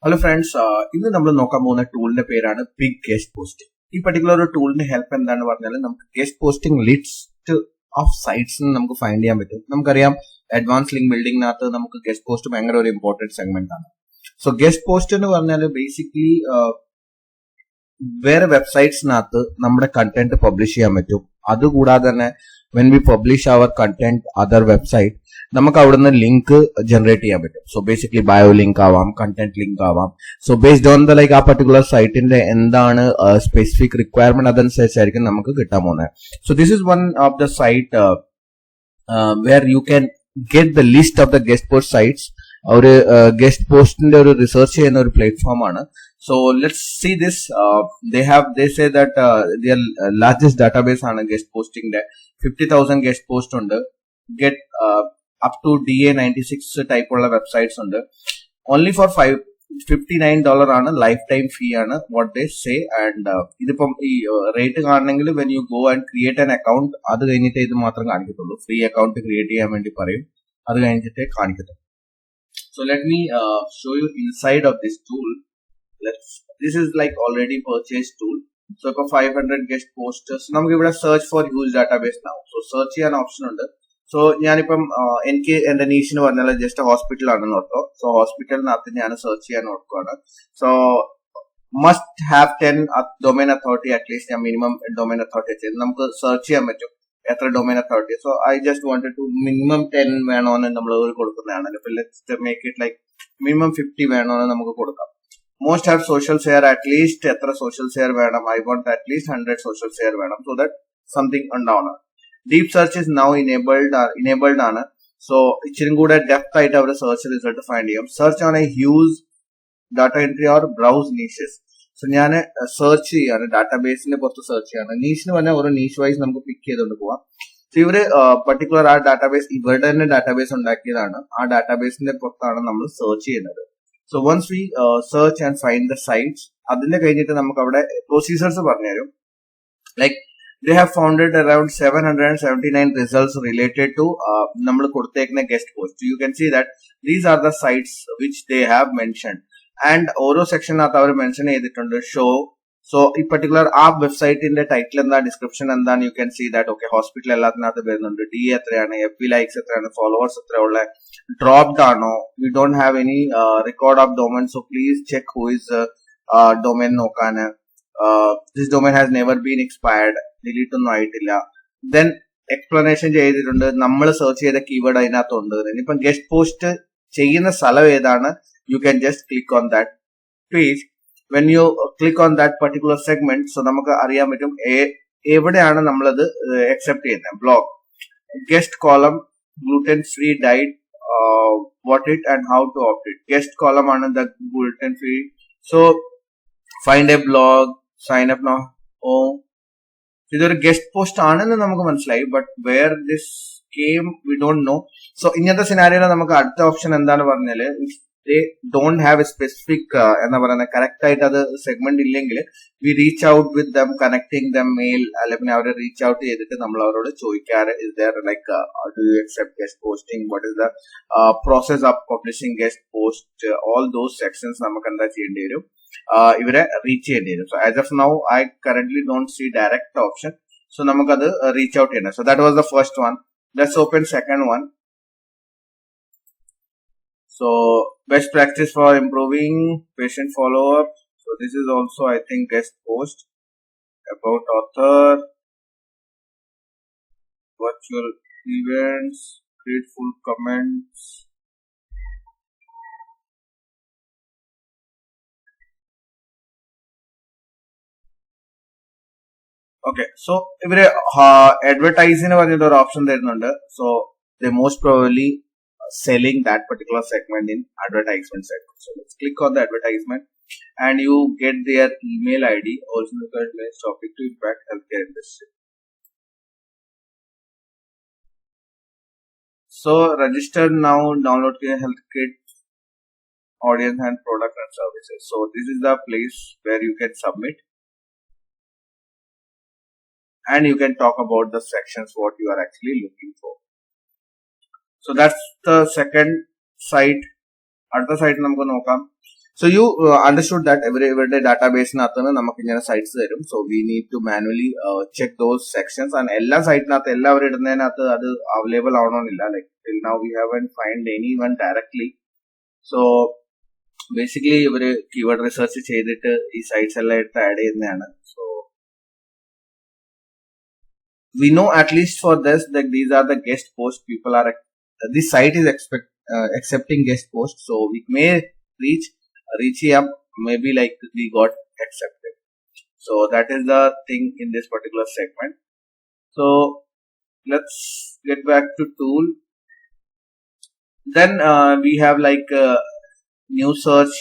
Hello friends, ഇന്ന് നമ്മൾ നോക്കാൻ പോകുന്ന ടൂളിന്റെ പേരാണ് ബിഗ് ഗസ്റ്റ് പോസ്റ്റിംഗ്. ഈ പർട്ടിക്കുലർ ടൂളിന്റെ ഹെൽപ്പ് എന്താണെന്ന് പറഞ്ഞാൽ നമുക്ക് guest posting list of sites നമുക്ക് ഫൈൻഡ് ചെയ്യാൻ പറ്റും. നമുക്കറിയാം അഡ്വാൻസ് ലിങ്ക് ബിൽഡിംഗിനകത്ത് നമുക്ക് ഗസ്റ്റ് പോസ്റ്റ് ഭയങ്കര ഒരു ഇമ്പോർട്ടന്റ് സെഗ്മെന്റ് ആണ്. സോ ഗസ്റ്റ് പോസ്റ്റ് എന്ന് പറഞ്ഞാൽ ബേസിക്കലി വേറെ വെബ്സൈറ്റ്സിനകത്ത് നമ്മുടെ കണ്ടന്റ് പബ്ലിഷ് ചെയ്യാൻ പറ്റും. അതുകൂടാതെ തന്നെ വെൻ വി പബ്ലിഷ് അവർ കണ്ടന്റ് അതർ വെബ്സൈറ്റ് നമുക്ക് അവിടുന്ന് ലിങ്ക് ജനറേറ്റ് ചെയ്യാൻ പറ്റും. സോ ബേസിക്കലി ബയോ ലിങ്ക് ആവാം, കണ്ടന്റ് ലിങ്ക് ആവാം. സോ ബേസ്ഡ് ഓൺ ദ ആ പർട്ടിക്കുലർ സൈറ്റിന്റെ എന്താണ് സ്പെസിഫിക് റിക്വയർമെന്റ് അതനുസരിച്ചായിരിക്കും നമുക്ക് കിട്ടാൻ പോകുന്നത്. So this is one of the site where you can get the list of the guest post sites. ഒരു ഗസ്റ്റ് പോസ്റ്റിന്റെ ഒരു റിസർച്ച് ചെയ്യുന്ന ഒരു പ്ലാറ്റ്ഫോം ആണ്. So let's see this. They say that their largest database ആണ് guest posting ന്റെ 50,000 guest post ഉണ്ട്. Get up to DA96 type ഉള്ള വെബ്സൈറ്റ്സ് ഉണ്ട്. Only for $59 ആണ് ലൈഫ് ടൈം ഫീ ആണ് what they say. And ഇതിപ്പം ഈ റേറ്റ് കാണണമെങ്കിൽ when you go and create an account അത് കഴിഞ്ഞിട്ട് ഇത് മാത്രം കാണിക്കത്തുള്ളൂ. ഫ്രീ അക്കൗണ്ട് ക്രിയേറ്റ് ചെയ്യാൻ വേണ്ടി പറയും, അത് കഴിഞ്ഞിട്ടേ കാണിക്കത്തുള്ളൂ. So let me show you inside of this tool. This is like already purchased tool. So if 500 guest posters, നമുക്ക് ഇവിടെ search for huge database now. So search ചെയ്യാൻ ഓപ്ഷൻ ഉണ്ട്. സോ ഞാനിപ്പം എനിക്ക് എന്റെ നീഷിന് പറഞ്ഞാൽ ജസ്റ്റ് ഹോസ്പിറ്റൽ ആണെന്ന് ഓർത്തോ. സോ ഹോസ്പിറ്റലിനകത്ത് ഞാൻ സെർച്ച് ചെയ്യാൻ ഓർക്കുവാണ്. So must have 10 domain authority at least. ഞാൻ മിനിമം ഡൊമൈൻ അതോറിറ്റി ചെയ്ത് നമുക്ക് സെർച്ച് ചെയ്യാൻ പറ്റും എത്ര domain authority. So I just wanted to minimum 10 വേണോന്ന് നമ്മൾ കൊടുക്കുന്നതാണ്. ഇപ്പൊ let's make it like minimum 50 വേണോന്ന് നമുക്ക് കൊടുക്കാം. Most have social share at least എത്ര social share വേണം. I want at least 100 social share വേണം. So that something ഉണ്ടാവണം. Deep search is now enabled ആണ്. So ഇച്ചിരി കൂടെ ഡെപ്ത് ആയിട്ട് അവർ സെർച്ച് റിസൾട്ട് ഫൈൻഡ് ചെയ്യും. Search on a huge data entry or browse niches. So ഞാൻ സെർച്ച് ചെയ്യാണ്, ഡാറ്റാബേസിന്റെ പുറത്ത് സെർച്ച് ചെയ്യാണ്. നീഷിന് പറഞ്ഞാൽ ഓരോ നീഷ് വൈസ് നമുക്ക് പിക്ക് ചെയ്തുകൊണ്ട് പോവാം. സോ ഇവര് പർട്ടിക്കുലർ ആ ഡാറ്റാബേസ് ഇവരുടെ തന്നെ ഡാറ്റാബേസ് ഉണ്ടാക്കിയതാണ്. ആ ഡാറ്റാബേസിന്റെ പുറത്താണ് നമ്മൾ സെർച്ച് ചെയ്യുന്നത്. So once we search and find the sites, അതിന്റെ കഴിഞ്ഞിട്ട് നമുക്ക് അവിടെ പ്രൊസീജിയേഴ്സ് പറഞ്ഞുതരും. Like they have founded around 779 results related to നമ്മൾ കൊടുത്തേക്കുന്ന guest post. You can see that these are the sites which they have mentioned. And ഓരോ സെക്ഷനകത്ത് അവർ മെൻഷൻ ചെയ്തിട്ടുണ്ട് ഷോ. സോ ഈ പർട്ടിക്കുലർ ആ വെബ്സൈറ്റിന്റെ ടൈറ്റിൽ എന്താ, ഡിസ്ക്രിപ്ഷൻ എന്താണ്, you can see that. Okay, hospital എല്ലാത്തിനകത്ത് വരുന്നുണ്ട്. ഡി എത്രയാണ്, FB ലൈക്സ് എത്രയാണ്, ഫോളോവേഴ്സ് എത്രയുള്ള, ഡ്രോപ്ഡ് ആണോ, we don't have any record of domain. So please check whois domain നോക്കാന്. This domain has never been expired, delete ഒന്നും ആയിട്ടില്ല. Then explanation ചെയ്തിട്ടുണ്ട്, നമ്മൾ സെർച്ച് ചെയ്ത കീവേഡ് അതിനകത്തുണ്ട്. ഇനിയിപ്പം ഗസ്റ്റ് പോസ്റ്റ് ചെയ്യുന്ന സ്ഥലം ഏതാണ്, you can just click on that page. when you click on that particular segment, so നമുക്ക് അറിയാൻ പറ്റും എവിടെയാണ് നമ്മളത് accept ചെയ്യുന്നത്. Blog, guest column, gluten free diet, what it and how to opt it. Guest column ആണ് the gluten free. so find a blog, sign up now. ഇതൊരു guest post ആണെന്ന് നമുക്ക് മനസ്സിലായി, but where this came we don't know. So ഇങ്ങനത്തെ സിനാരിയോയിൽ നമുക്ക് അടുത്ത option എന്താണ് പറഞ്ഞാല്, they don't have a specific എന്താ പറയുന്നത് കറക്റ്റ് ആയിട്ട് അത് സെഗ്മെന്റ് ഇല്ലെങ്കിൽ we reach out with them, connecting them mail, അല്ലെങ്കിൽ അവരെ റീച്ച് ഔട്ട് ചെയ്തിട്ട് നമ്മൾ അവരോട് ചോദിക്കാറ് is there like do you accept guest posting, what is the process of publishing guest post, all those sections നമുക്ക് എന്താ ചെയ്യേണ്ടി വരും, ഇവരെ റീച്ച് ചെയ്യേണ്ടി വരും. So as of now I currently don't see direct option. So നമുക്കത് reach out ചെയ്യണം. So that was the first one. Let's open second one. So best practice for improving patient follow-up. So this is also I think guest post about author, virtual events, grateful comments. Okay, so ഇവര് അഡ്വർടൈസിന് പറഞ്ഞിട്ട് ഒരു option തരുന്നുണ്ട്. So they most probably selling that particular segment in advertisement segment. So let's click on the advertisement and you get their email ID. Also related topic to impact healthcare industry. So register now, download health kit, audience and product and services. So this is the place where you can submit and you can talk about the sections what you are actually looking for. So that's the second site. അടുത്ത site നമുക്ക് നോക്കാം. So you understood that every database nathu namakku ingane sites tharum. So we need to manually check those sections, and ella site nathu ellavaru idunnainathu adu available avanonnilla. Like till now we haven't find anyone directly. So basically ഇവര് keyword research ചെയ്തിട്ട് ഈ sites എല്ലാം എടുത്ത് add ചെയ്യുന്നതാണ്. So we know at least for this that these are the guest posts people are this site is accepting guest posts, so we may reach up, maybe like we got accepted. So that is the thing in this particular segment. So let's get back to tool. Then we have like new search,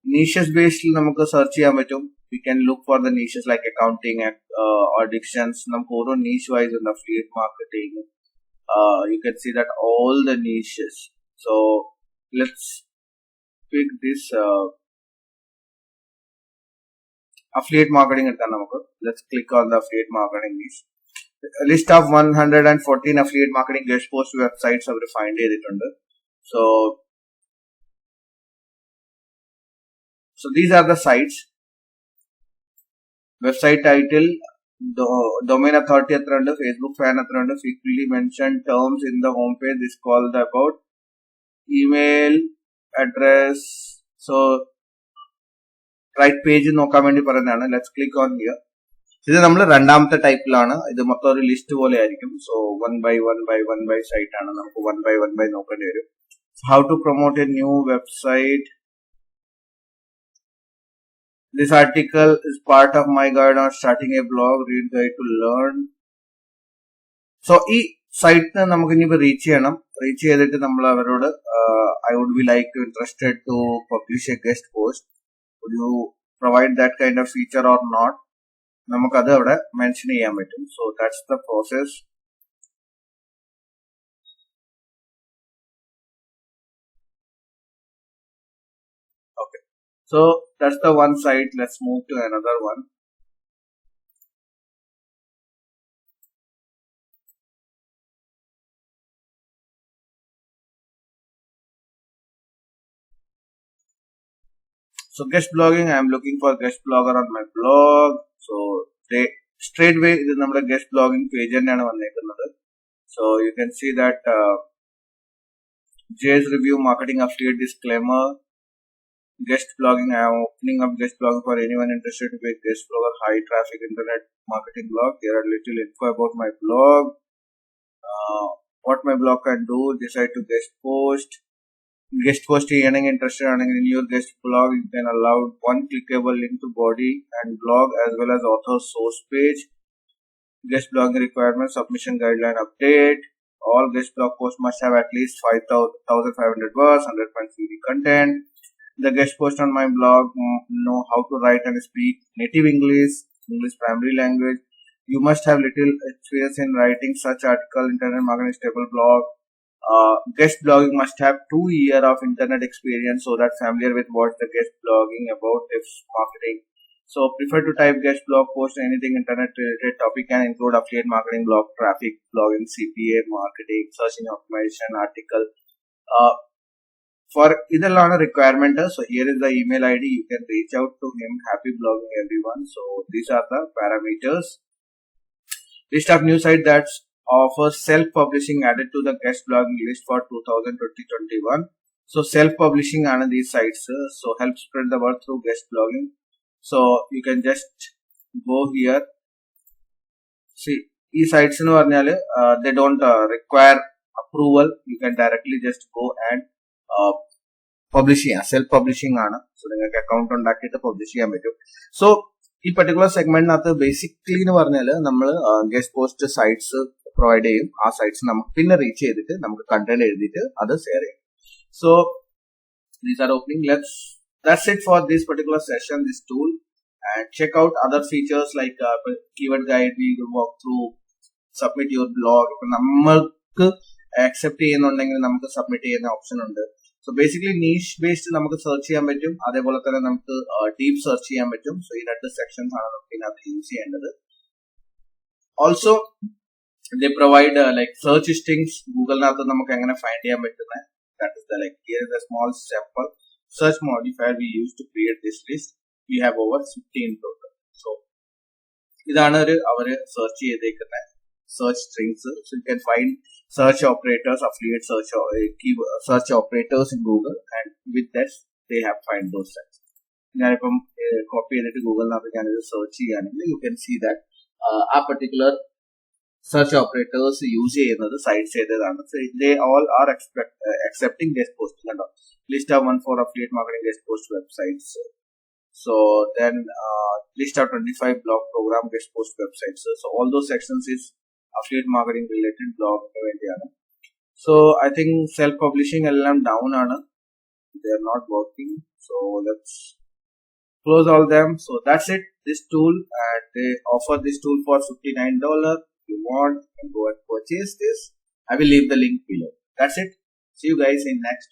niches based namakku search cheyan pattum. We can look for the niches like accounting or dictions. Namukku oro niche wise in affiliate marketing. You can see that all the niches. So let's pick this affiliate marketing. Let's click on the affiliate marketing niche. A list of 114 affiliate marketing guest post websites have refined it under. So these are the sites. Website title, domain authority athra, Facebook fan athra, frequently mentioned terms in the homepage. This called about email address. So right page നോക്കാൻ വേണ്ടി പറയുന്നതാണ്. Let's click on here. ഇത് നമ്മൾ രണ്ടാമത്തെ ടൈപ്പിലാണ്. ഇത് മൊത്തം ഒരു list പോലെ ആയിരിക്കും. So one by site ആണ്. നമുക്ക് one by നോക്കേണ്ടി വരും. How to promote a new website. This article is part of my guide on starting a blog. Read guide to learn. So ഈ സൈറ്റിന് നമുക്ക് ഇനി റീച്ച് ചെയ്യണം. റീച്ച് ചെയ്തിട്ട് നമ്മൾ അവരോട് I would be like interested to publish a guest post. Would you provide that kind of feature or not? നമുക്ക് അത് അവിടെ മെൻഷൻ ചെയ്യാൻ പറ്റും. So that's the process. Okay. So that's the one site. Let's move to another one. So guest blogging, I am looking for guest blogger on my blog. So they straight away ഇത് നമ്മുടെ guest blogging page തന്നെയാണ് വന്നേക്കുന്നത്. So you can see that Jay's review marketing affiliate disclaimer. Guest blogging, I am opening up guest blogging for anyone interested to be a guest blogger, high traffic internet marketing blog. There are little info about my blog, what my blog can do, decide to guest post ചെയ്യണമെങ്കിൽ interested ആണെങ്കിൽ in your guest blog you can allow one clickable link to body and blog as well as author source page. Guest blogging requirements, submission guideline update. All guest blog posts must have at least 5,500 words, 100% CV content. The guest post on my blog know how to write and speak native English primary language. You must have little experience in writing such article, internet marketing stable blog. Guest blogging must have 2 years of internet experience, so that familiar with what the guest blogging about tips marketing. So prefer to type guest blog post anything internet related topic can include affiliate marketing, blog traffic, blogging, CPA, marketing, search engine optimization, article. For idellana requirement. So here is the email ID. You can reach out to him. Happy blogging everyone. So these are the parameters. List of new site that offers self-publishing added to the guest blogging list for 2020-21. So self-publishing are these sites. So help spread the word through guest blogging. So you can just go here. See, these sites they don't require approval. You can directly just go and publish ചെയ്യാം. Self publishing ആണ്. So നിങ്ങൾക്ക് account ഉണ്ടാക്കിയിട്ട് publish ചെയ്യാൻ പറ്റും. So ഈ particular സെഗ്മെന്റിനകത്ത് basically എന്ന് പറഞ്ഞാൽ നമ്മൾ ഗസ്റ്റ് പോസ്റ്റ് സൈറ്റ്സ് പ്രൊവൈഡ് ചെയ്യും. ആ സൈറ്റ്സ് നമുക്ക് പിന്നെ റീച്ച് ചെയ്തിട്ട് നമുക്ക് കണ്ടന്റ് എഴുതിയിട്ട് അത് ഷെയർ ചെയ്യും. So these are opening. That's it for this particular session, this tool. And check out other features like keyword guide, we will walk through, submit your blog. ഇപ്പൊ നമ്മൾക്ക് accept ചെയ്യുന്നുണ്ടെങ്കിൽ നമുക്ക് submit ചെയ്യുന്ന option ഉണ്ട്. So basically niche based നമുക്ക് search ചെയ്യാൻ പറ്റും. അതേപോലെ തന്നെ നമുക്ക് ഡീപ് സെർച്ച് ചെയ്യാൻ പറ്റും. സോ ഈ രണ്ട് സെക്ഷൻസ് ആണ് നമുക്ക് ഇതിനകത്ത് യൂസ് ചെയ്യേണ്ടത്. Also they provide like search listings ഗൂഗിളിനകത്ത് നമുക്ക് എങ്ങനെ ഫൈൻഡ് ചെയ്യാൻ പറ്റുന്നത്. That is the like here is a small sample. search modifier we use to create this list. We have over 15 total. So ഇതാണ് അവര് search ചെയ്തേക്കുന്ന search strings. So you can find search operators, affiliate search operators in Google, and with that they have find those sites. ഞാനിപ്പം copy ചെയ്തിട്ട് ഗൂഗിളിനകത്ത് ഞാനിത് search ചെയ്യുകയാണെങ്കിൽ U can see that ആ particular search operators use ചെയ്യുന്നത് sites ഏതാണ്. So they all are accepting guest posting. List of 1 for affiliate marketing guest post websites. So then list of 25 blog program guest post websites. So all those sections is affiliate marketing related blog വേണ്ടിയാണ്. So I think self publishing എല്ലാം down ആണ്. They are not working. So let's close all them. So that's it. This tool, and they offer this tool for $59. If you want, you can go and purchase this. I will leave the link below. That's it. See you guys in next